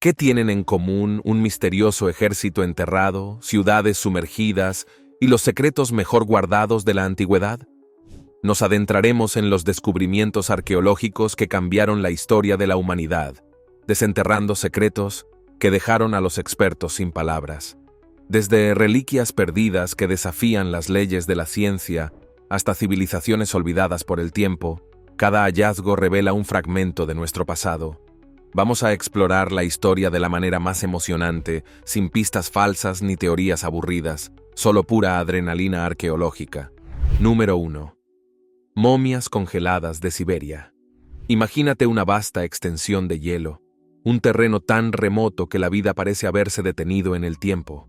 ¿Qué tienen en común un misterioso ejército enterrado, ciudades sumergidas y los secretos mejor guardados de la antigüedad? Nos adentraremos en los descubrimientos arqueológicos que cambiaron la historia de la humanidad, desenterrando secretos que dejaron a los expertos sin palabras. Desde reliquias perdidas que desafían las leyes de la ciencia hasta civilizaciones olvidadas por el tiempo, cada hallazgo revela un fragmento de nuestro pasado. Vamos a explorar la historia de la manera más emocionante, sin pistas falsas ni teorías aburridas, solo pura adrenalina arqueológica. Número 1. Momias congeladas de Siberia. Imagínate una vasta extensión de hielo, un terreno tan remoto que la vida parece haberse detenido en el tiempo.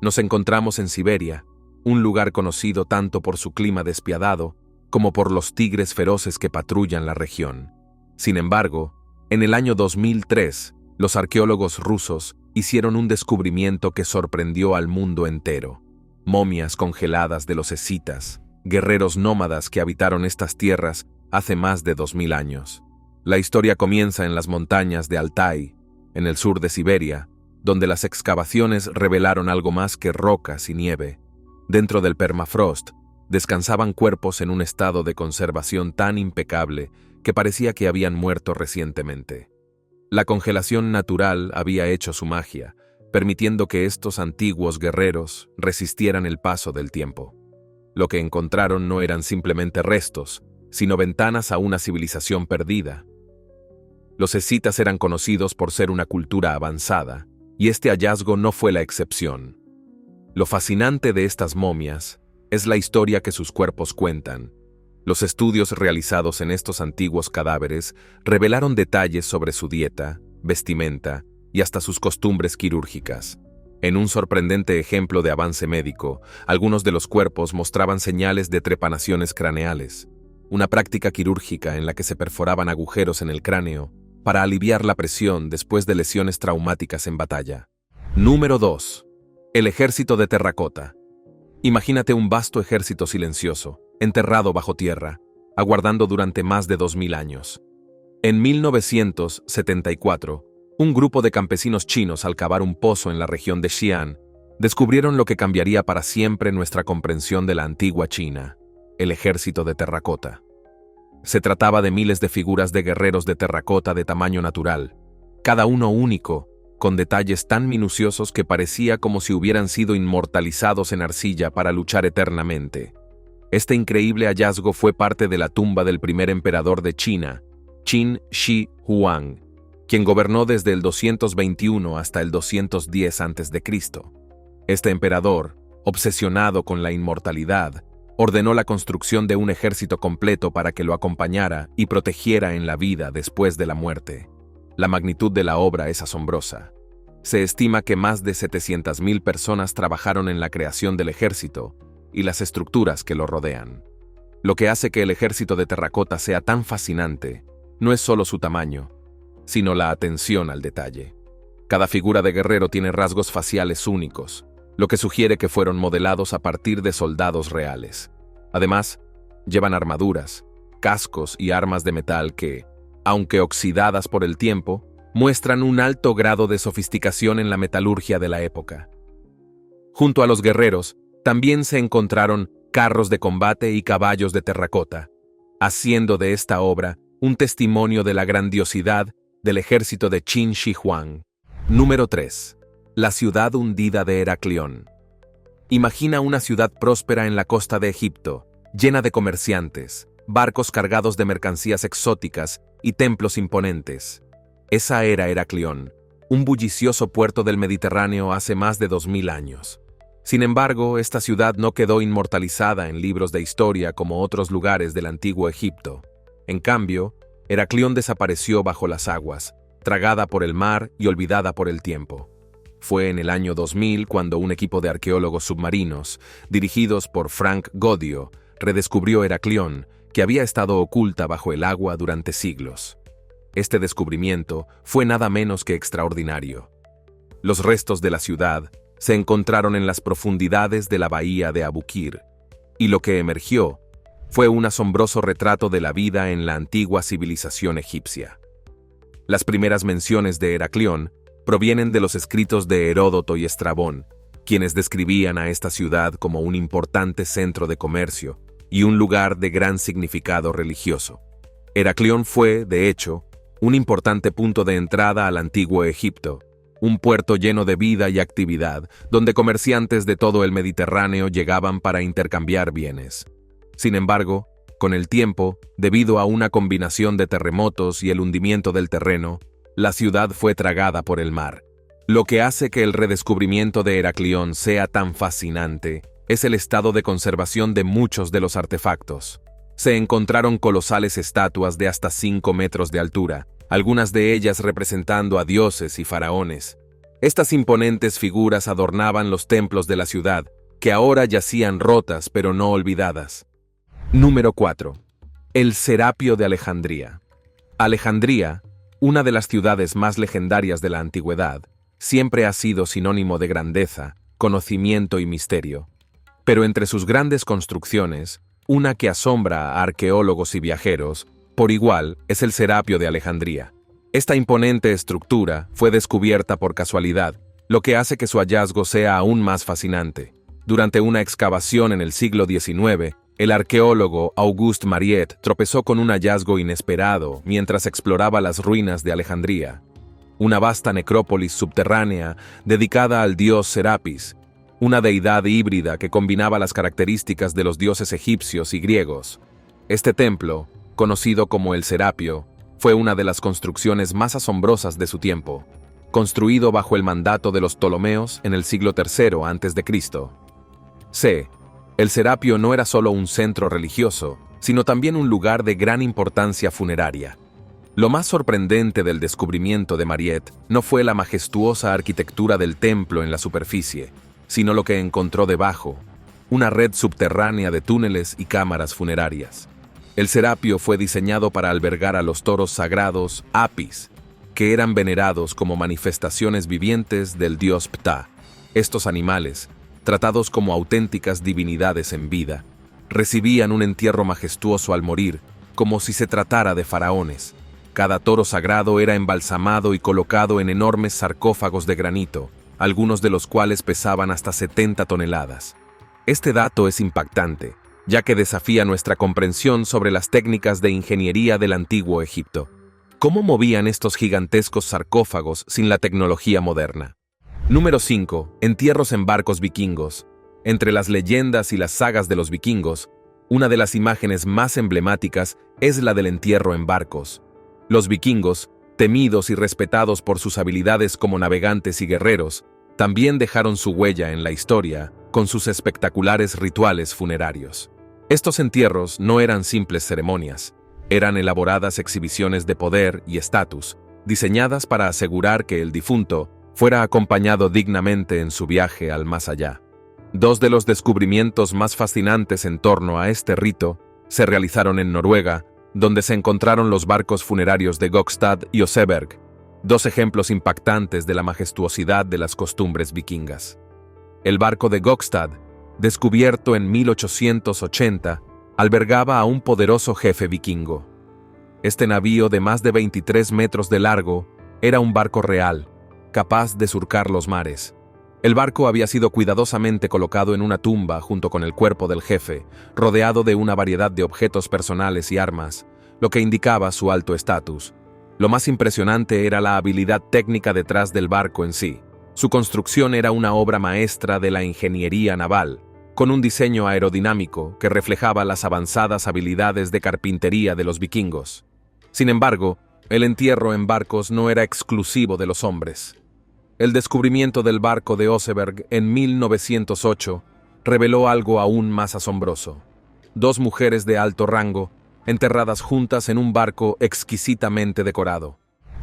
Nos encontramos en Siberia, un lugar conocido tanto por su clima despiadado como por los tigres feroces que patrullan la región. Sin embargo, en el año 2003, los arqueólogos rusos hicieron un descubrimiento que sorprendió al mundo entero. Momias congeladas de los escitas, guerreros nómadas que habitaron estas tierras hace más de 2000 años. La historia comienza en las montañas de Altai, en el sur de Siberia, donde las excavaciones revelaron algo más que rocas y nieve. Dentro del permafrost, descansaban cuerpos en un estado de conservación tan impecable que parecía que habían muerto recientemente. La congelación natural había hecho su magia, permitiendo que estos antiguos guerreros resistieran el paso del tiempo. Lo que encontraron no eran simplemente restos, sino ventanas a una civilización perdida. Los escitas eran conocidos por ser una cultura avanzada, y este hallazgo no fue la excepción. Lo fascinante de estas momias es la historia que sus cuerpos cuentan. Los estudios realizados en estos antiguos cadáveres revelaron detalles sobre su dieta, vestimenta y hasta sus costumbres quirúrgicas. En un sorprendente ejemplo de avance médico, algunos de los cuerpos mostraban señales de trepanaciones craneales, una práctica quirúrgica en la que se perforaban agujeros en el cráneo para aliviar la presión después de lesiones traumáticas en batalla. Número 2. El ejército de terracota. Imagínate un vasto ejército silencioso, enterrado bajo tierra, aguardando durante más de 2000 años. En 1974, un grupo de campesinos chinos al cavar un pozo en la región de Xi'an, descubrieron lo que cambiaría para siempre nuestra comprensión de la antigua China, el ejército de terracota. Se trataba de miles de figuras de guerreros de terracota de tamaño natural, cada uno único, con detalles tan minuciosos que parecía como si hubieran sido inmortalizados en arcilla para luchar eternamente. Este increíble hallazgo fue parte de la tumba del primer emperador de China, Qin Shi Huang, quien gobernó desde el 221 hasta el 210 a.C. Este emperador, obsesionado con la inmortalidad, ordenó la construcción de un ejército completo para que lo acompañara y protegiera en la vida después de la muerte. La magnitud de la obra es asombrosa. Se estima que más de 700,000 personas trabajaron en la creación del ejército y las estructuras que lo rodean. Lo que hace que el ejército de terracota sea tan fascinante no es solo su tamaño, sino la atención al detalle. Cada figura de guerrero tiene rasgos faciales únicos, lo que sugiere que fueron modelados a partir de soldados reales. Además, llevan armaduras, cascos y armas de metal que, aunque oxidadas por el tiempo, muestran un alto grado de sofisticación en la metalurgia de la época. Junto a los guerreros, también se encontraron carros de combate y caballos de terracota, haciendo de esta obra un testimonio de la grandiosidad del ejército de Qin Shi Huang. Número 3. La ciudad hundida de Heraclión. Imagina una ciudad próspera en la costa de Egipto, llena de comerciantes, barcos cargados de mercancías exóticas y templos imponentes. Esa era Heraclión, un bullicioso puerto del Mediterráneo hace más de 2000 años. Sin embargo, esta ciudad no quedó inmortalizada en libros de historia como otros lugares del antiguo Egipto. En cambio, Heraclión desapareció bajo las aguas, tragada por el mar y olvidada por el tiempo. Fue en el año 2000 cuando un equipo de arqueólogos submarinos, dirigidos por Frank Godio, redescubrió Heraclión, que había estado oculta bajo el agua durante siglos. Este descubrimiento fue nada menos que extraordinario. Los restos de la ciudad se encontraron en las profundidades de la bahía de Abukir, y lo que emergió fue un asombroso retrato de la vida en la antigua civilización egipcia. Las primeras menciones de Heraclión provienen de los escritos de Heródoto y Estrabón, quienes describían a esta ciudad como un importante centro de comercio y un lugar de gran significado religioso. Heraclión fue, de hecho, un importante punto de entrada al antiguo Egipto, un puerto lleno de vida y actividad, donde comerciantes de todo el Mediterráneo llegaban para intercambiar bienes. Sin embargo, con el tiempo, debido a una combinación de terremotos y el hundimiento del terreno, la ciudad fue tragada por el mar. Lo que hace que el redescubrimiento de Heraclión sea tan fascinante es el estado de conservación de muchos de los artefactos. Se encontraron colosales estatuas de hasta 5 metros de altura, algunas de ellas representando a dioses y faraones. Estas imponentes figuras adornaban los templos de la ciudad, que ahora yacían rotas pero no olvidadas. Número 4. El Serapio de Alejandría. Alejandría, una de las ciudades más legendarias de la antigüedad, siempre ha sido sinónimo de grandeza, conocimiento y misterio. Pero entre sus grandes construcciones, una que asombra a arqueólogos y viajeros, por igual, es el Serapio de Alejandría. Esta imponente estructura fue descubierta por casualidad, lo que hace que su hallazgo sea aún más fascinante. Durante una excavación en el siglo XIX, el arqueólogo Auguste Mariette tropezó con un hallazgo inesperado mientras exploraba las ruinas de Alejandría. Una vasta necrópolis subterránea dedicada al dios Serapis, una deidad híbrida que combinaba las características de los dioses egipcios y griegos. Este templo, conocido como el Serapio, fue una de las construcciones más asombrosas de su tiempo, construido bajo el mandato de los Ptolomeos en el siglo III a.C. C. El Serapio no era solo un centro religioso, sino también un lugar de gran importancia funeraria. Lo más sorprendente del descubrimiento de Mariette no fue la majestuosa arquitectura del templo en la superficie, sino lo que encontró debajo, una red subterránea de túneles y cámaras funerarias. El Serapio fue diseñado para albergar a los toros sagrados Apis, que eran venerados como manifestaciones vivientes del dios Ptah. Estos animales, tratados como auténticas divinidades en vida, recibían un entierro majestuoso al morir, como si se tratara de faraones. Cada toro sagrado era embalsamado y colocado en enormes sarcófagos de granito, algunos de los cuales pesaban hasta 70 toneladas. Este dato es impactante, ya que desafía nuestra comprensión sobre las técnicas de ingeniería del antiguo Egipto. ¿Cómo movían estos gigantescos sarcófagos sin la tecnología moderna? Número 5. Entierros en barcos vikingos. Entre las leyendas y las sagas de los vikingos, una de las imágenes más emblemáticas es la del entierro en barcos. Los vikingos, temidos y respetados por sus habilidades como navegantes y guerreros, también dejaron su huella en la historia con sus espectaculares rituales funerarios. Estos entierros no eran simples ceremonias, eran elaboradas exhibiciones de poder y estatus, diseñadas para asegurar que el difunto fuera acompañado dignamente en su viaje al más allá. Dos de los descubrimientos más fascinantes en torno a este rito se realizaron en Noruega, donde se encontraron los barcos funerarios de Gokstad y Oseberg, dos ejemplos impactantes de la majestuosidad de las costumbres vikingas. El barco de Gokstad, descubierto en 1880, albergaba a un poderoso jefe vikingo. Este navío de más de 23 metros de largo era un barco real, capaz de surcar los mares. El barco había sido cuidadosamente colocado en una tumba junto con el cuerpo del jefe, rodeado de una variedad de objetos personales y armas, lo que indicaba su alto estatus. Lo más impresionante era la habilidad técnica detrás del barco en sí. Su construcción era una obra maestra de la ingeniería naval, con un diseño aerodinámico que reflejaba las avanzadas habilidades de carpintería de los vikingos. Sin embargo, el entierro en barcos no era exclusivo de los hombres. El descubrimiento del barco de Oseberg en 1908 reveló algo aún más asombroso. Dos mujeres de alto rango, enterradas juntas en un barco exquisitamente decorado.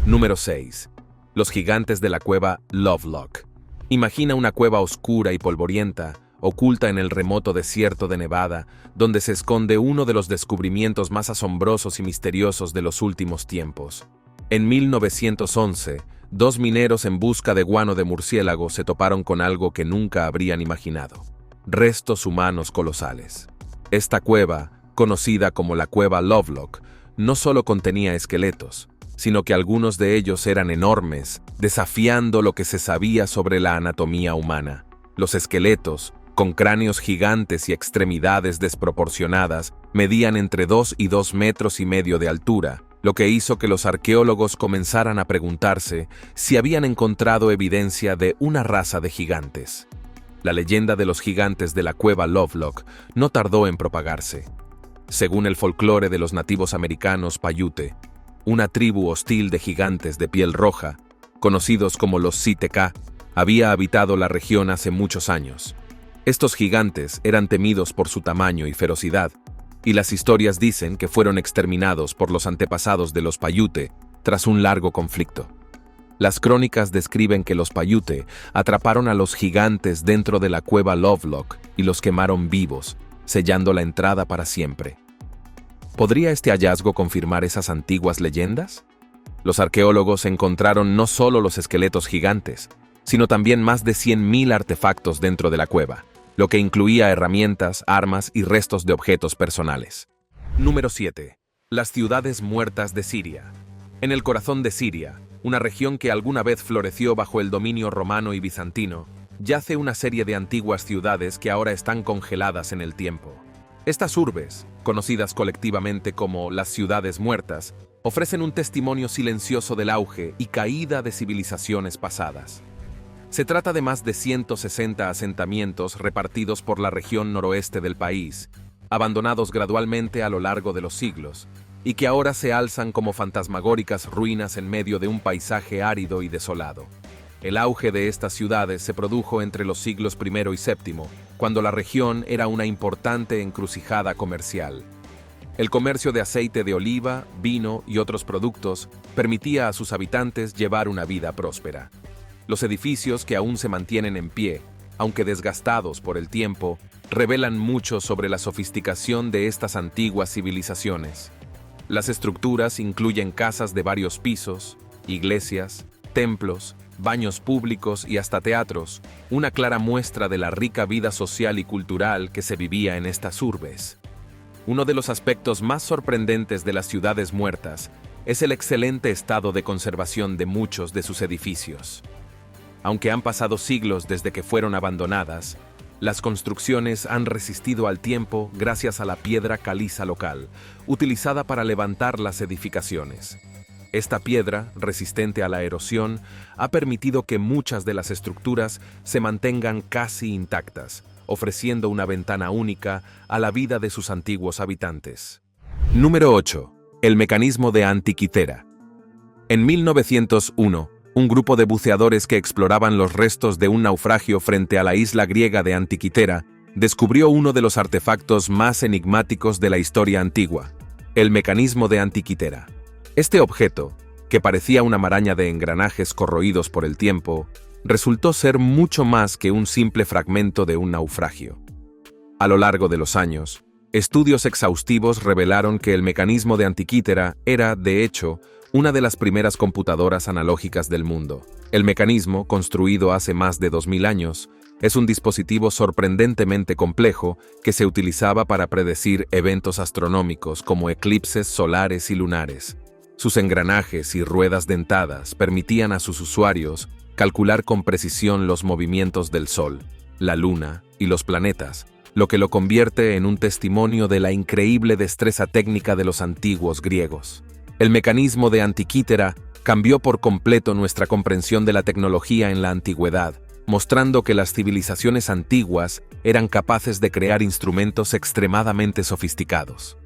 Número 6. Los gigantes de la cueva Lovelock. Imagina una cueva oscura y polvorienta, oculta en el remoto desierto de Nevada, donde se esconde uno de los descubrimientos más asombrosos y misteriosos de los últimos tiempos. En 1911, dos mineros en busca de guano de murciélago se toparon con algo que nunca habrían imaginado: restos humanos colosales. Esta cueva, conocida como la cueva Lovelock, no solo contenía esqueletos, sino que algunos de ellos eran enormes, desafiando lo que se sabía sobre la anatomía humana. Los esqueletos, con cráneos gigantes y extremidades desproporcionadas, medían entre 2 y 2,5 metros de altura, lo que hizo que los arqueólogos comenzaran a preguntarse si habían encontrado evidencia de una raza de gigantes. La leyenda de los gigantes de la cueva Lovelock no tardó en propagarse. Según el folclore de los nativos americanos Paiute, una tribu hostil de gigantes de piel roja, conocidos como los Sitek'a, había habitado la región hace muchos años. Estos gigantes eran temidos por su tamaño y ferocidad, y las historias dicen que fueron exterminados por los antepasados de los Paiute tras un largo conflicto. Las crónicas describen que los Paiute atraparon a los gigantes dentro de la cueva Lovelock y los quemaron vivos, sellando la entrada para siempre. ¿Podría este hallazgo confirmar esas antiguas leyendas? Los arqueólogos encontraron no solo los esqueletos gigantes, sino también más de 100,000 artefactos dentro de la cueva, lo que incluía herramientas, armas y restos de objetos personales. Número 7. Las ciudades muertas de Siria. En el corazón de Siria, una región que alguna vez floreció bajo el dominio romano y bizantino, yace una serie de antiguas ciudades que ahora están congeladas en el tiempo. Estas urbes, conocidas colectivamente como las ciudades muertas, ofrecen un testimonio silencioso del auge y caída de civilizaciones pasadas. Se trata de más de 160 asentamientos repartidos por la región noroeste del país, abandonados gradualmente a lo largo de los siglos, y que ahora se alzan como fantasmagóricas ruinas en medio de un paisaje árido y desolado. El auge de estas ciudades se produjo entre los siglos I y VII, cuando la región era una importante encrucijada comercial. El comercio de aceite de oliva, vino y otros productos permitía a sus habitantes llevar una vida próspera. Los edificios que aún se mantienen en pie, aunque desgastados por el tiempo, revelan mucho sobre la sofisticación de estas antiguas civilizaciones. Las estructuras incluyen casas de varios pisos, iglesias, templos, baños públicos y hasta teatros, una clara muestra de la rica vida social y cultural que se vivía en estas urbes. Uno de los aspectos más sorprendentes de las ciudades muertas es el excelente estado de conservación de muchos de sus edificios. Aunque han pasado siglos desde que fueron abandonadas, las construcciones han resistido al tiempo gracias a la piedra caliza local, utilizada para levantar las edificaciones. Esta piedra, resistente a la erosión, ha permitido que muchas de las estructuras se mantengan casi intactas, ofreciendo una ventana única a la vida de sus antiguos habitantes. Número 8. El mecanismo de Antikythera. En 1901, un grupo de buceadores que exploraban los restos de un naufragio frente a la isla griega de Antikythera descubrió uno de los artefactos más enigmáticos de la historia antigua, el mecanismo de Antikythera. Este objeto, que parecía una maraña de engranajes corroídos por el tiempo, resultó ser mucho más que un simple fragmento de un naufragio. A lo largo de los años, estudios exhaustivos revelaron que el mecanismo de Antikythera era, de hecho, una de las primeras computadoras analógicas del mundo. El mecanismo, construido hace más de 2000 años, es un dispositivo sorprendentemente complejo que se utilizaba para predecir eventos astronómicos como eclipses solares y lunares. Sus engranajes y ruedas dentadas permitían a sus usuarios calcular con precisión los movimientos del Sol, la Luna y los planetas, lo que lo convierte en un testimonio de la increíble destreza técnica de los antiguos griegos. El mecanismo de Antikythera cambió por completo nuestra comprensión de la tecnología en la antigüedad, mostrando que las civilizaciones antiguas eran capaces de crear instrumentos extremadamente sofisticados.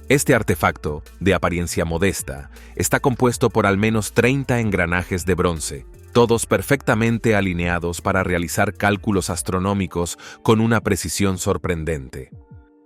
Este artefacto, de apariencia modesta, está compuesto por al menos 30 engranajes de bronce, todos perfectamente alineados para realizar cálculos astronómicos con una precisión sorprendente.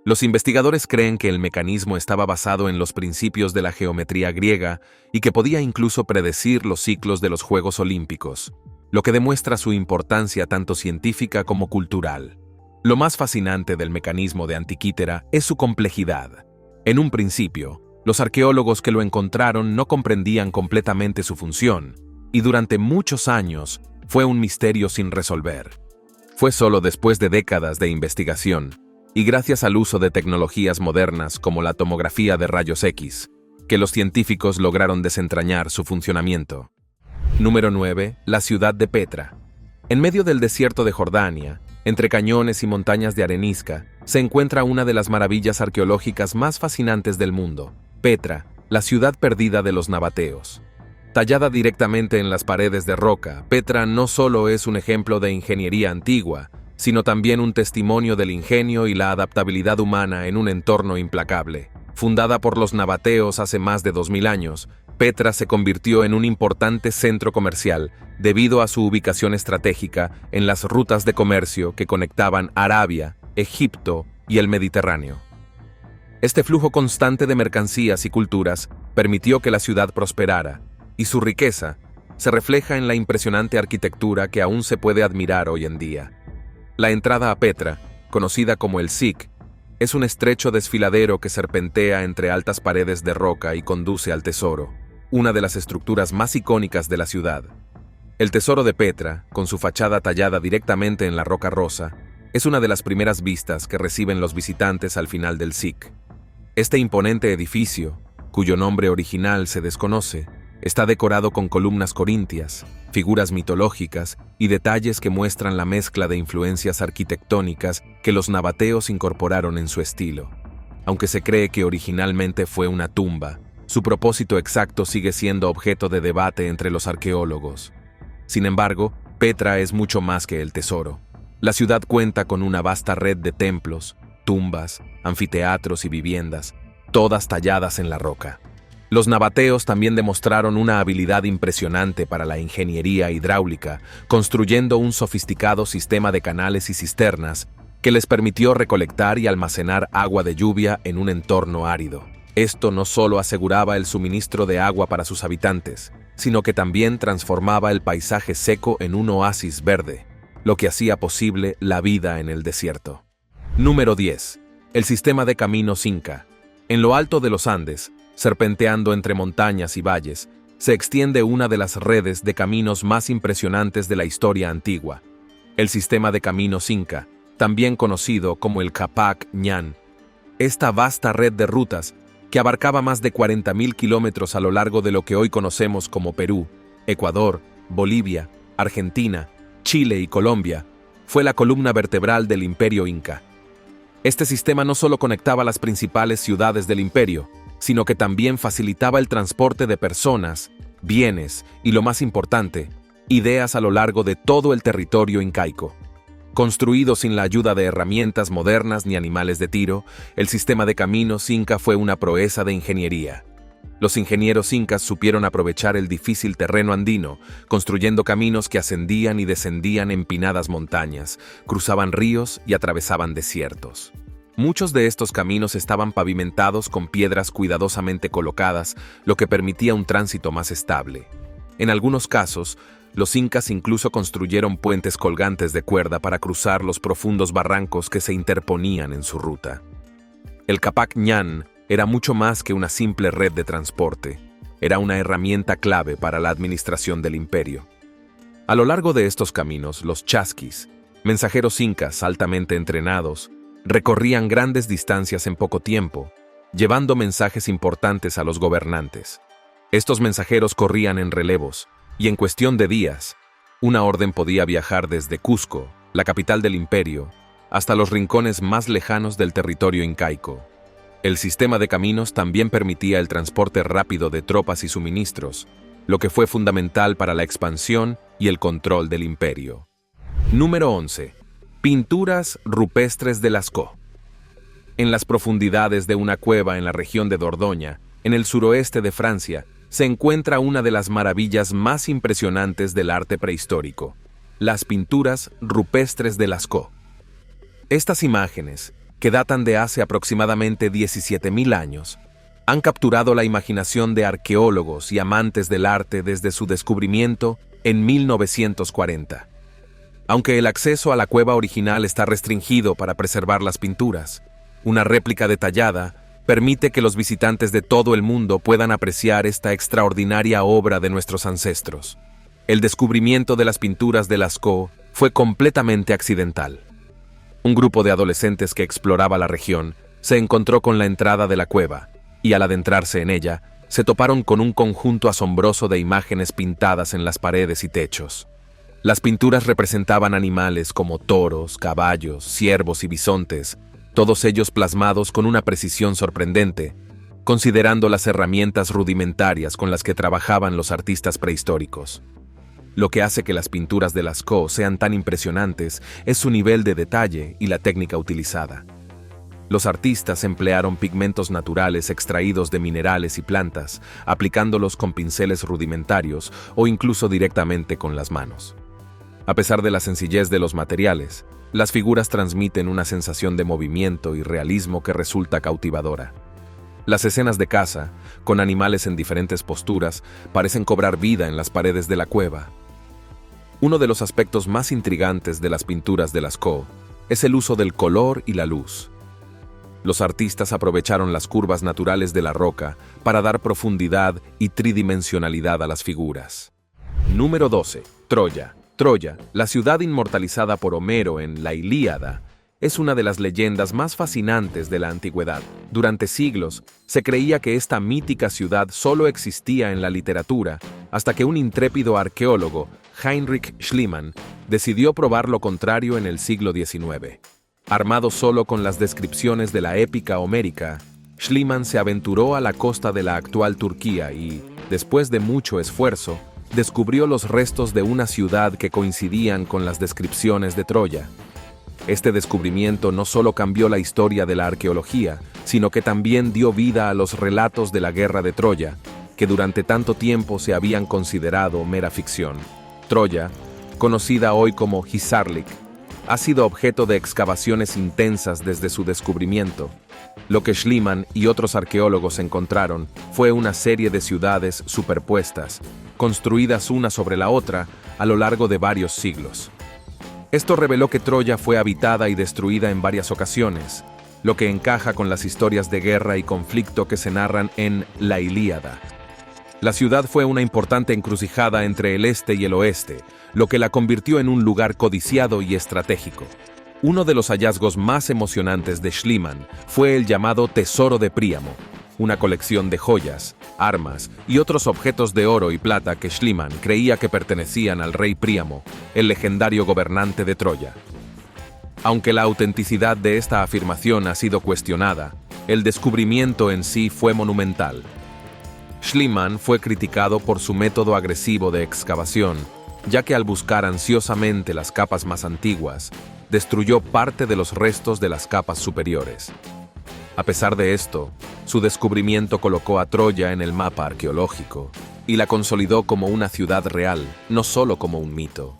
Los investigadores creen que el mecanismo estaba basado en los principios de la geometría griega y que podía incluso predecir los ciclos de los Juegos Olímpicos, lo que demuestra su importancia tanto científica como cultural. Lo más fascinante del mecanismo de Antikythera es su complejidad. En un principio, los arqueólogos que lo encontraron no comprendían completamente su función, y durante muchos años fue un misterio sin resolver. Fue solo después de décadas de investigación, y gracias al uso de tecnologías modernas como la tomografía de rayos X, que los científicos lograron desentrañar su funcionamiento. Número 9. La ciudad de Petra. En medio del desierto de Jordania, entre cañones y montañas de arenisca, se encuentra una de las maravillas arqueológicas más fascinantes del mundo, Petra, la ciudad perdida de los nabateos. Tallada directamente en las paredes de roca, Petra no solo es un ejemplo de ingeniería antigua, sino también un testimonio del ingenio y la adaptabilidad humana en un entorno implacable. Fundada por los nabateos hace más de 2000 años, Petra se convirtió en un importante centro comercial debido a su ubicación estratégica en las rutas de comercio que conectaban Arabia, Egipto y el Mediterráneo. Este flujo constante de mercancías y culturas permitió que la ciudad prosperara, y su riqueza se refleja en la impresionante arquitectura que aún se puede admirar hoy en día. La entrada a Petra, conocida como el Siq, es un estrecho desfiladero que serpentea entre altas paredes de roca y conduce al tesoro, una de las estructuras más icónicas de la ciudad. El tesoro de Petra, con su fachada tallada directamente en la roca rosa, es una de las primeras vistas que reciben los visitantes al final del Siq. Este imponente edificio, cuyo nombre original se desconoce, está decorado con columnas corintias, figuras mitológicas y detalles que muestran la mezcla de influencias arquitectónicas que los nabateos incorporaron en su estilo. Aunque se cree que originalmente fue una tumba, su propósito exacto sigue siendo objeto de debate entre los arqueólogos. Sin embargo, Petra es mucho más que el tesoro. La ciudad cuenta con una vasta red de templos, tumbas, anfiteatros y viviendas, todas talladas en la roca. Los nabateos también demostraron una habilidad impresionante para la ingeniería hidráulica, construyendo un sofisticado sistema de canales y cisternas que les permitió recolectar y almacenar agua de lluvia en un entorno árido. Esto no solo aseguraba el suministro de agua para sus habitantes, sino que también transformaba el paisaje seco en un oasis verde, lo que hacía posible la vida en el desierto. Número 10. El sistema de caminos Inca. En lo alto de los Andes, serpenteando entre montañas y valles, se extiende una de las redes de caminos más impresionantes de la historia antigua, el sistema de caminos Inca, también conocido como el Capac Ñan. Esta vasta red de rutas, que abarcaba más de 40.000 kilómetros a lo largo de lo que hoy conocemos como Perú, Ecuador, Bolivia, Argentina, Chile y Colombia, fue la columna vertebral del Imperio Inca. Este sistema no solo conectaba las principales ciudades del imperio, sino que también facilitaba el transporte de personas, bienes y, lo más importante, ideas a lo largo de todo el territorio incaico. Construido sin la ayuda de herramientas modernas ni animales de tiro, el sistema de caminos inca fue una proeza de ingeniería. Los ingenieros incas supieron aprovechar el difícil terreno andino, construyendo caminos que ascendían y descendían empinadas montañas, cruzaban ríos y atravesaban desiertos. Muchos de estos caminos estaban pavimentados con piedras cuidadosamente colocadas, lo que permitía un tránsito más estable. En algunos casos, los incas incluso construyeron puentes colgantes de cuerda para cruzar los profundos barrancos que se interponían en su ruta. El Capac Ñan era mucho más que una simple red de transporte. Era una herramienta clave para la administración del imperio. A lo largo de estos caminos, los chasquis, mensajeros incas altamente entrenados, recorrían grandes distancias en poco tiempo, llevando mensajes importantes a los gobernantes. Estos mensajeros corrían en relevos, y en cuestión de días, una orden podía viajar desde Cusco, la capital del imperio, hasta los rincones más lejanos del territorio incaico. El sistema de caminos también permitía el transporte rápido de tropas y suministros, lo que fue fundamental para la expansión y el control del imperio. Número 11. Pinturas rupestres de Lascaux. En las profundidades de una cueva en la región de Dordoña, en el suroeste de Francia, se encuentra una de las maravillas más impresionantes del arte prehistórico, las pinturas rupestres de Lascaux. Estas imágenes, que datan de hace aproximadamente 17.000 años, han capturado la imaginación de arqueólogos y amantes del arte desde su descubrimiento en 1940. Aunque el acceso a la cueva original está restringido para preservar las pinturas, una réplica detallada permite que los visitantes de todo el mundo puedan apreciar esta extraordinaria obra de nuestros ancestros. El descubrimiento de las pinturas de Lascaux fue completamente accidental. Un grupo de adolescentes que exploraba la región se encontró con la entrada de la cueva y, al adentrarse en ella, se toparon con un conjunto asombroso de imágenes pintadas en las paredes y techos. Las pinturas representaban animales como toros, caballos, ciervos y bisontes, todos ellos plasmados con una precisión sorprendente, considerando las herramientas rudimentarias con las que trabajaban los artistas prehistóricos. Lo que hace que las pinturas de Lascaux sean tan impresionantes es su nivel de detalle y la técnica utilizada. Los artistas emplearon pigmentos naturales extraídos de minerales y plantas, aplicándolos con pinceles rudimentarios o incluso directamente con las manos. A pesar de la sencillez de los materiales, las figuras transmiten una sensación de movimiento y realismo que resulta cautivadora. Las escenas de caza, con animales en diferentes posturas, parecen cobrar vida en las paredes de la cueva. Uno de los aspectos más intrigantes de las pinturas de Lascaux es el uso del color y la luz. Los artistas aprovecharon las curvas naturales de la roca para dar profundidad y tridimensionalidad a las figuras. Número 12. Troya. Troya, la ciudad inmortalizada por Homero en la Ilíada, es una de las leyendas más fascinantes de la antigüedad. Durante siglos, se creía que esta mítica ciudad solo existía en la literatura, hasta que un intrépido arqueólogo, Heinrich Schliemann, decidió probar lo contrario en el siglo XIX. Armado solo con las descripciones de la épica homérica, Schliemann se aventuró a la costa de la actual Turquía y, después de mucho esfuerzo, descubrió los restos de una ciudad que coincidían con las descripciones de Troya. Este descubrimiento no solo cambió la historia de la arqueología, sino que también dio vida a los relatos de la guerra de Troya, que durante tanto tiempo se habían considerado mera ficción. Troya, conocida hoy como Hisarlik, ha sido objeto de excavaciones intensas desde su descubrimiento. Lo que Schliemann y otros arqueólogos encontraron fue una serie de ciudades superpuestas, construidas una sobre la otra a lo largo de varios siglos. Esto reveló que Troya fue habitada y destruida en varias ocasiones, lo que encaja con las historias de guerra y conflicto que se narran en la Ilíada. La ciudad fue una importante encrucijada entre el este y el oeste, lo que la convirtió en un lugar codiciado y estratégico. Uno de los hallazgos más emocionantes de Schliemann fue el llamado Tesoro de Príamo, una colección de joyas, armas y otros objetos de oro y plata que Schliemann creía que pertenecían al rey Príamo, el legendario gobernante de Troya. Aunque la autenticidad de esta afirmación ha sido cuestionada, el descubrimiento en sí fue monumental. Schliemann fue criticado por su método agresivo de excavación, ya que al buscar ansiosamente las capas más antiguas, destruyó parte de los restos de las capas superiores. A pesar de esto, su descubrimiento colocó a Troya en el mapa arqueológico y la consolidó como una ciudad real, no solo como un mito.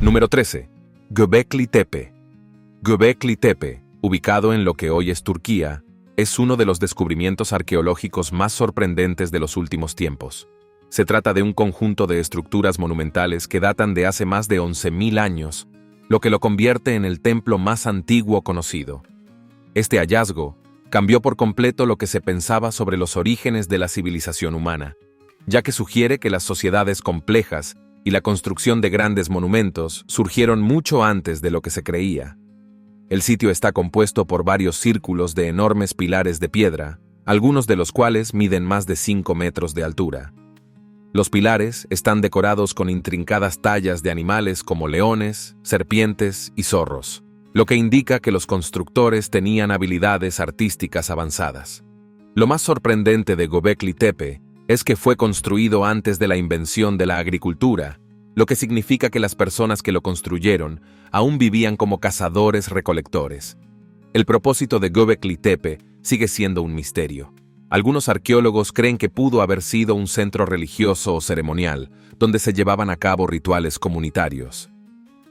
Número 13. Göbekli Tepe. Göbekli Tepe, ubicado en lo que hoy es Turquía, es uno de los descubrimientos arqueológicos más sorprendentes de los últimos tiempos. Se trata de un conjunto de estructuras monumentales que datan de hace más de 11.000 años, lo que lo convierte en el templo más antiguo conocido. Este hallazgo cambió por completo lo que se pensaba sobre los orígenes de la civilización humana, ya que sugiere que las sociedades complejas y la construcción de grandes monumentos surgieron mucho antes de lo que se creía. El sitio está compuesto por varios círculos de enormes pilares de piedra, algunos de los cuales miden más de 5 metros de altura. Los pilares están decorados con intrincadas tallas de animales como leones, serpientes y zorros, lo que indica que los constructores tenían habilidades artísticas avanzadas. Lo más sorprendente de Göbekli Tepe es que fue construido antes de la invención de la agricultura, lo que significa que las personas que lo construyeron aún vivían como cazadores-recolectores. El propósito de Göbekli Tepe sigue siendo un misterio. Algunos arqueólogos creen que pudo haber sido un centro religioso o ceremonial, donde se llevaban a cabo rituales comunitarios.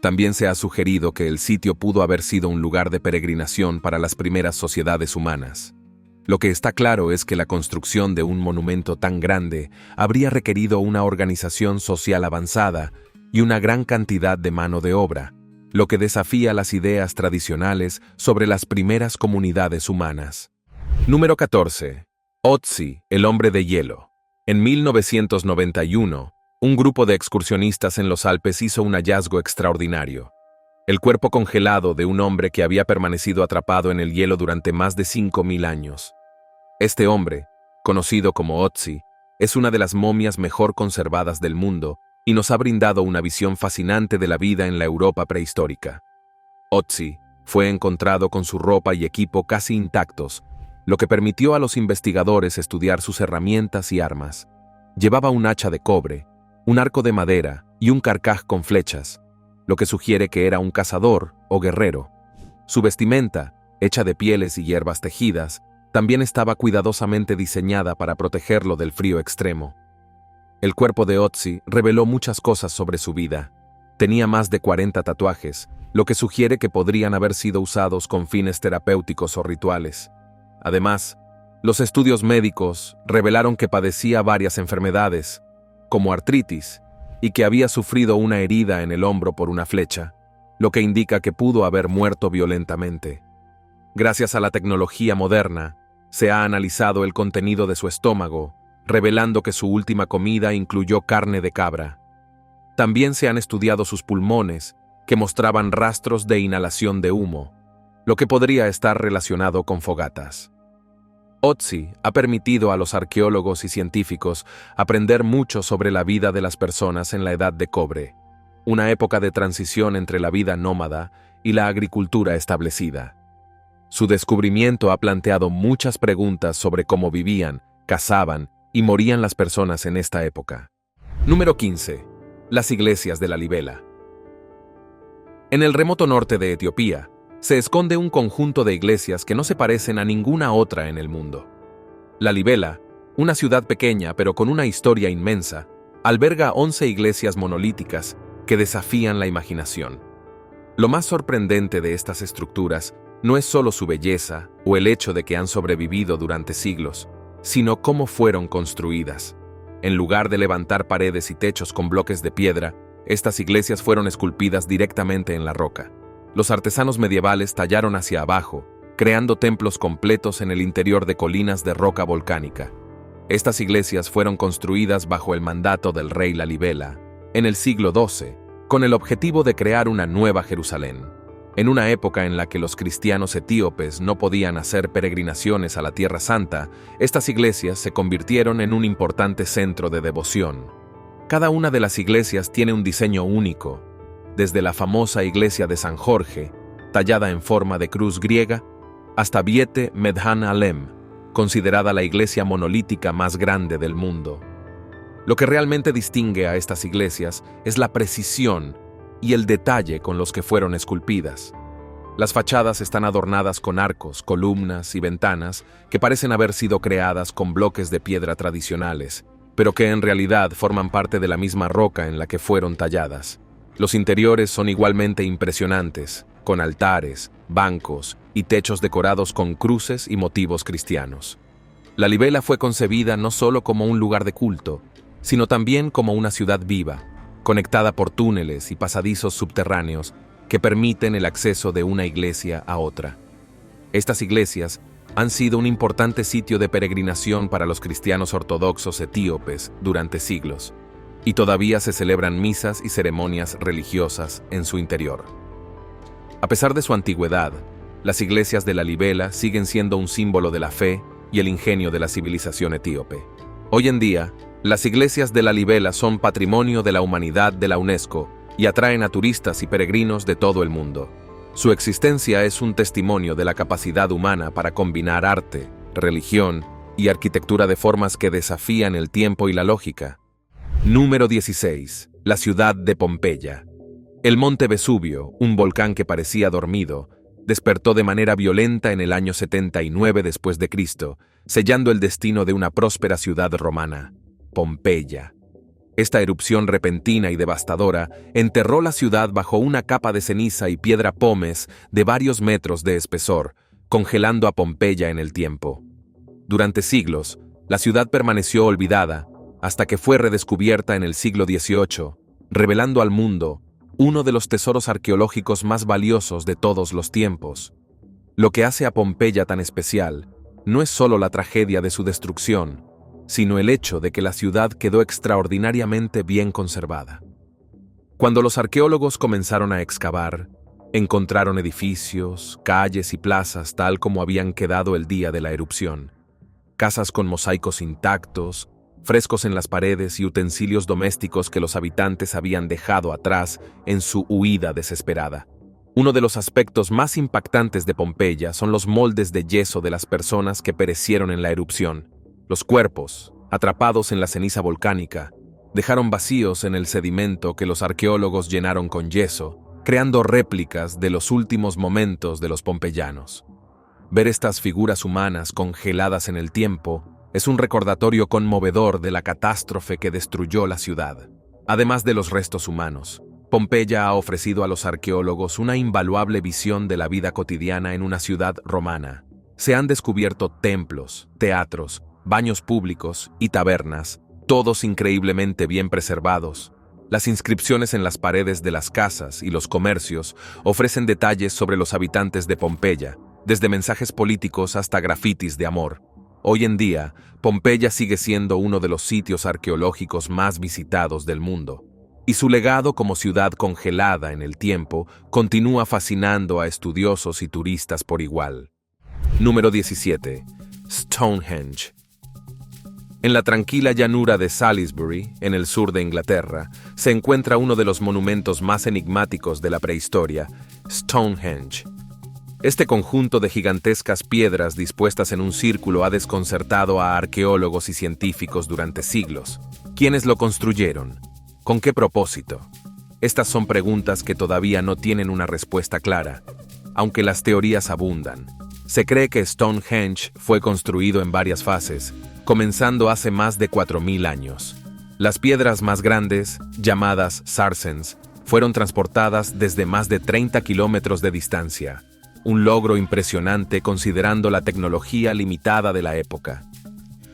También se ha sugerido que el sitio pudo haber sido un lugar de peregrinación para las primeras sociedades humanas. Lo que está claro es que la construcción de un monumento tan grande habría requerido una organización social avanzada y una gran cantidad de mano de obra, lo que desafía las ideas tradicionales sobre las primeras comunidades humanas. Número 14. Otzi, el hombre de hielo. En 1991, un grupo de excursionistas en los Alpes hizo un hallazgo extraordinario. El cuerpo congelado de un hombre que había permanecido atrapado en el hielo durante más de 5.000 años. Este hombre, conocido como Otzi, Es una de las momias mejor conservadas del mundo y nos ha brindado una visión fascinante de la vida en la Europa prehistórica. Otzi fue encontrado con su ropa y equipo casi intactos, lo que permitió a los investigadores estudiar sus herramientas y armas. Llevaba un hacha de cobre, un arco de madera y un carcaj con flechas, lo que sugiere que era un cazador o guerrero. Su vestimenta, hecha de pieles y hierbas tejidas, también estaba cuidadosamente diseñada para protegerlo del frío extremo. El cuerpo de Otzi reveló muchas cosas sobre su vida. Tenía más de 40 tatuajes, lo que sugiere que podrían haber sido usados con fines terapéuticos o rituales. Además, los estudios médicos revelaron que padecía varias enfermedades, como artritis, y que había sufrido una herida en el hombro por una flecha, lo que indica que pudo haber muerto violentamente. Gracias a la tecnología moderna, se ha analizado el contenido de su estómago, revelando que su última comida incluyó carne de cabra. También se han estudiado sus pulmones, que mostraban rastros de inhalación de humo, lo que podría estar relacionado con fogatas. Otzi ha permitido a los arqueólogos y científicos aprender mucho sobre la vida de las personas en la Edad de Cobre, una época de transición entre la vida nómada y la agricultura establecida. Su descubrimiento ha planteado muchas preguntas sobre cómo vivían, cazaban y morían las personas en esta época. Número 15. Las iglesias de la Libela. En el remoto norte de Etiopía, se esconde un conjunto de iglesias que no se parecen a ninguna otra en el mundo. La Libela, una ciudad pequeña pero con una historia inmensa, alberga 11 iglesias monolíticas que desafían la imaginación. Lo más sorprendente de estas estructuras no es solo su belleza o el hecho de que han sobrevivido durante siglos, sino cómo fueron construidas. En lugar de levantar paredes y techos con bloques de piedra, estas iglesias fueron esculpidas directamente en la roca. Los artesanos medievales tallaron hacia abajo, creando templos completos en el interior de colinas de roca volcánica. Estas iglesias fueron construidas bajo el mandato del rey Lalibela, en el siglo XII, con el objetivo de crear una nueva Jerusalén. En una época en la que los cristianos etíopes no podían hacer peregrinaciones a la Tierra Santa, estas iglesias se convirtieron en un importante centro de devoción. Cada una de las iglesias tiene un diseño único, desde la famosa iglesia de San Jorge, tallada en forma de cruz griega, hasta Biete Medhan Alem, considerada la iglesia monolítica más grande del mundo. Lo que realmente distingue a estas iglesias es la precisión y el detalle con los que fueron esculpidas. Las fachadas están adornadas con arcos, columnas y ventanas que parecen haber sido creadas con bloques de piedra tradicionales, pero que en realidad forman parte de la misma roca en la que fueron talladas. Los interiores son igualmente impresionantes, con altares, bancos y techos decorados con cruces y motivos cristianos. La Libela fue concebida no solo como un lugar de culto, sino también como una ciudad viva, conectada por túneles y pasadizos subterráneos que permiten el acceso de una iglesia a otra. Estas iglesias han sido un importante sitio de peregrinación para los cristianos ortodoxos etíopes durante siglos, y todavía se celebran misas y ceremonias religiosas en su interior. A pesar de su antigüedad, las iglesias de la Libela siguen siendo un símbolo de la fe y el ingenio de la civilización etíope. Hoy en día, las iglesias de la Libela son Patrimonio de la Humanidad de la UNESCO y atraen a turistas y peregrinos de todo el mundo. Su existencia es un testimonio de la capacidad humana para combinar arte, religión y arquitectura de formas que desafían el tiempo y la lógica. Número 16. La ciudad de Pompeya. El monte Vesubio, un volcán que parecía dormido, despertó de manera violenta en el año 79 después de Cristo, sellando el destino de una próspera ciudad romana, Pompeya. Esta erupción repentina y devastadora enterró la ciudad bajo una capa de ceniza y piedra pómez de varios metros de espesor, congelando a Pompeya en el tiempo. Durante siglos, la ciudad permaneció olvidada, hasta que fue redescubierta en el siglo XVIII, revelando al mundo uno de los tesoros arqueológicos más valiosos de todos los tiempos. Lo que hace a Pompeya tan especial no es solo la tragedia de su destrucción, sino el hecho de que la ciudad quedó extraordinariamente bien conservada. Cuando los arqueólogos comenzaron a excavar, encontraron edificios, calles y plazas tal como habían quedado el día de la erupción. Casas con mosaicos intactos, frescos en las paredes y utensilios domésticos que los habitantes habían dejado atrás en su huida desesperada. Uno de los aspectos más impactantes de Pompeya son los moldes de yeso de las personas que perecieron en la erupción. Los cuerpos, atrapados en la ceniza volcánica, dejaron vacíos en el sedimento que los arqueólogos llenaron con yeso, creando réplicas de los últimos momentos de los pompeyanos. Ver estas figuras humanas congeladas en el tiempo es un recordatorio conmovedor de la catástrofe que destruyó la ciudad. Además de los restos humanos, Pompeya ha ofrecido a los arqueólogos una invaluable visión de la vida cotidiana en una ciudad romana. Se han descubierto templos, teatros, baños públicos y tabernas, todos increíblemente bien preservados. Las inscripciones en las paredes de las casas y los comercios ofrecen detalles sobre los habitantes de Pompeya, desde mensajes políticos hasta grafitis de amor. Hoy en día, Pompeya sigue siendo uno de los sitios arqueológicos más visitados del mundo, y su legado como ciudad congelada en el tiempo continúa fascinando a estudiosos y turistas por igual. Número 17. Stonehenge. En la tranquila llanura de Salisbury, en el sur de Inglaterra, se encuentra uno de los monumentos más enigmáticos de la prehistoria, Stonehenge. Este conjunto de gigantescas piedras dispuestas en un círculo ha desconcertado a arqueólogos y científicos durante siglos. ¿Quiénes lo construyeron? ¿Con qué propósito? Estas son preguntas que todavía no tienen una respuesta clara, aunque las teorías abundan. Se cree que Stonehenge fue construido en varias fases, comenzando hace más de 4.000 años. Las piedras más grandes, llamadas sarsens, fueron transportadas desde más de 30 kilómetros de distancia, un logro impresionante considerando la tecnología limitada de la época.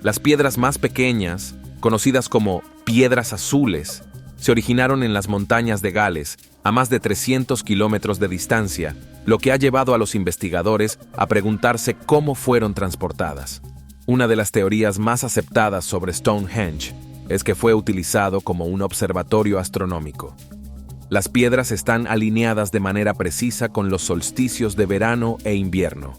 Las piedras más pequeñas, conocidas como piedras azules, se originaron en las montañas de Gales, a más de 300 kilómetros de distancia, lo que ha llevado a los investigadores a preguntarse cómo fueron transportadas. Una de las teorías más aceptadas sobre Stonehenge es que fue utilizado como un observatorio astronómico. Las piedras están alineadas de manera precisa con los solsticios de verano e invierno,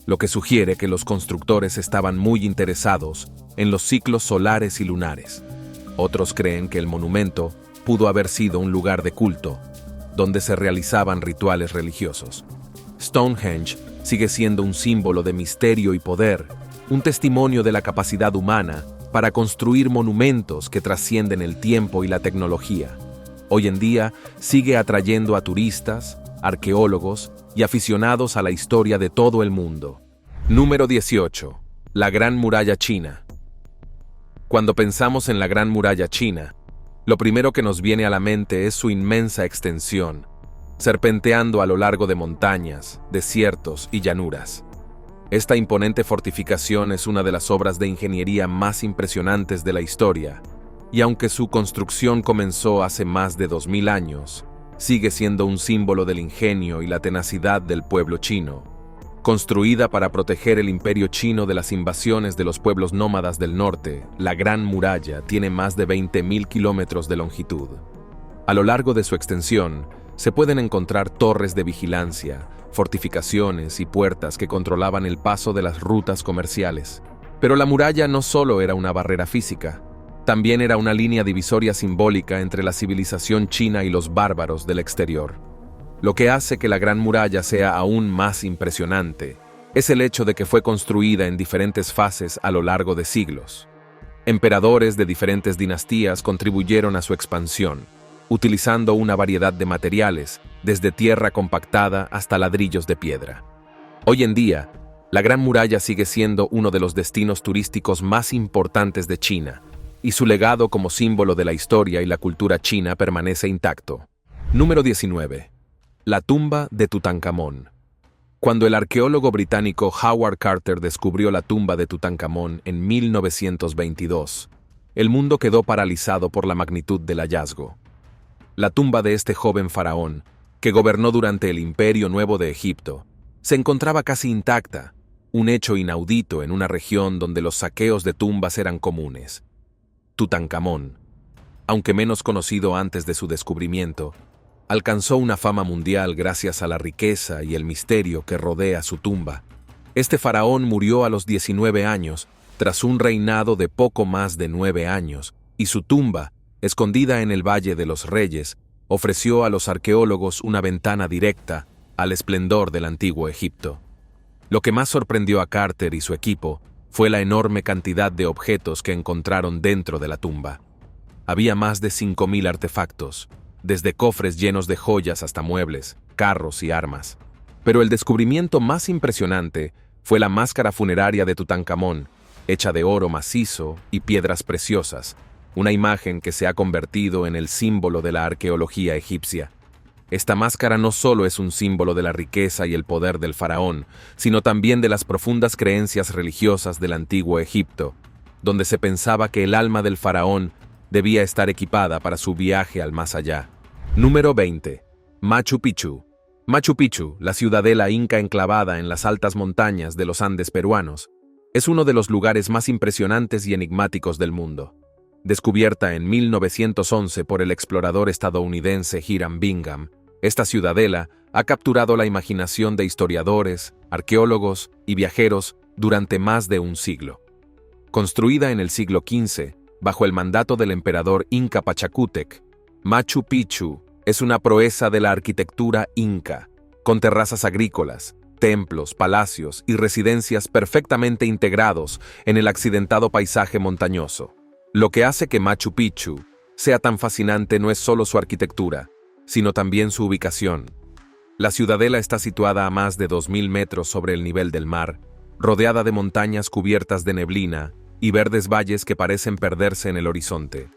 lo que sugiere que los constructores estaban muy interesados en los ciclos solares y lunares. Otros creen que el monumento pudo haber sido un lugar de culto, donde se realizaban rituales religiosos. Stonehenge sigue siendo un símbolo de misterio y poder, un testimonio de la capacidad humana para construir monumentos que trascienden el tiempo y la tecnología. Hoy en día sigue atrayendo a turistas, arqueólogos y aficionados a la historia de todo el mundo. Número 18. La Gran Muralla China. Cuando pensamos en la Gran Muralla China, lo primero que nos viene a la mente es su inmensa extensión, serpenteando a lo largo de montañas, desiertos y llanuras. Esta imponente fortificación es una de las obras de ingeniería más impresionantes de la historia, y aunque su construcción comenzó hace más de 2000 años, sigue siendo un símbolo del ingenio y la tenacidad del pueblo chino. Construida para proteger el imperio chino de las invasiones de los pueblos nómadas del norte, la Gran Muralla tiene más de 20.000 kilómetros de longitud. A lo largo de su extensión, se pueden encontrar torres de vigilancia, fortificaciones y puertas que controlaban el paso de las rutas comerciales. Pero la muralla no solo era una barrera física, también era una línea divisoria simbólica entre la civilización china y los bárbaros del exterior. Lo que hace que la Gran Muralla sea aún más impresionante es el hecho de que fue construida en diferentes fases a lo largo de siglos. Emperadores de diferentes dinastías contribuyeron a su expansión, utilizando una variedad de materiales, desde tierra compactada hasta ladrillos de piedra. Hoy en día, la Gran Muralla sigue siendo uno de los destinos turísticos más importantes de China, y su legado como símbolo de la historia y la cultura china permanece intacto. Número 19. La tumba de Tutankamón. Cuando el arqueólogo británico Howard Carter descubrió la tumba de Tutankamón en 1922, el mundo quedó paralizado por la magnitud del hallazgo. La tumba de este joven faraón, que gobernó durante el Imperio Nuevo de Egipto, se encontraba casi intacta, un hecho inaudito en una región donde los saqueos de tumbas eran comunes. Tutankamón, aunque menos conocido antes de su descubrimiento, alcanzó una fama mundial gracias a la riqueza y el misterio que rodea su tumba. Este faraón murió a los 19 años, tras un reinado de poco más de 9 años, y su tumba, escondida en el Valle de los Reyes, ofreció a los arqueólogos una ventana directa al esplendor del antiguo Egipto. Lo que más sorprendió a Carter y su equipo fue la enorme cantidad de objetos que encontraron dentro de la tumba. Había más de 5.000 artefactos, desde cofres llenos de joyas hasta muebles, carros y armas. Pero el descubrimiento más impresionante fue la máscara funeraria de Tutankamón, hecha de oro macizo y piedras preciosas, una imagen que se ha convertido en el símbolo de la arqueología egipcia. Esta máscara no solo es un símbolo de la riqueza y el poder del faraón, sino también de las profundas creencias religiosas del antiguo Egipto, donde se pensaba que el alma del faraón debía estar equipada para su viaje al más allá. Número 20. Machu Picchu. Machu Picchu, la ciudadela inca enclavada en las altas montañas de los Andes peruanos, es uno de los lugares más impresionantes y enigmáticos del mundo. Descubierta en 1911 por el explorador estadounidense Hiram Bingham, esta ciudadela ha capturado la imaginación de historiadores, arqueólogos y viajeros durante más de un siglo. Construida en el siglo XV, bajo el mandato del emperador Inca Pachacútec, Machu Picchu es una proeza de la arquitectura inca, con terrazas agrícolas, templos, palacios y residencias perfectamente integrados en el accidentado paisaje montañoso. Lo que hace que Machu Picchu sea tan fascinante no es solo su arquitectura, sino también su ubicación. La ciudadela está situada a más de 2.000 metros sobre el nivel del mar, rodeada de montañas cubiertas de neblina y verdes valles que parecen perderse en el horizonte.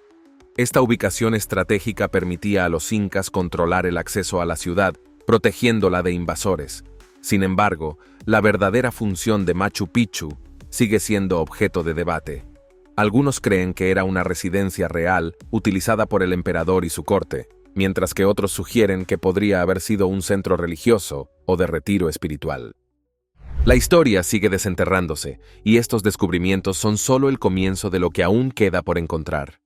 Esta ubicación estratégica permitía a los incas controlar el acceso a la ciudad, protegiéndola de invasores. Sin embargo, la verdadera función de Machu Picchu sigue siendo objeto de debate. Algunos creen que era una residencia real utilizada por el emperador y su corte, mientras que otros sugieren que podría haber sido un centro religioso o de retiro espiritual. La historia sigue desenterrándose, y estos descubrimientos son solo el comienzo de lo que aún queda por encontrar.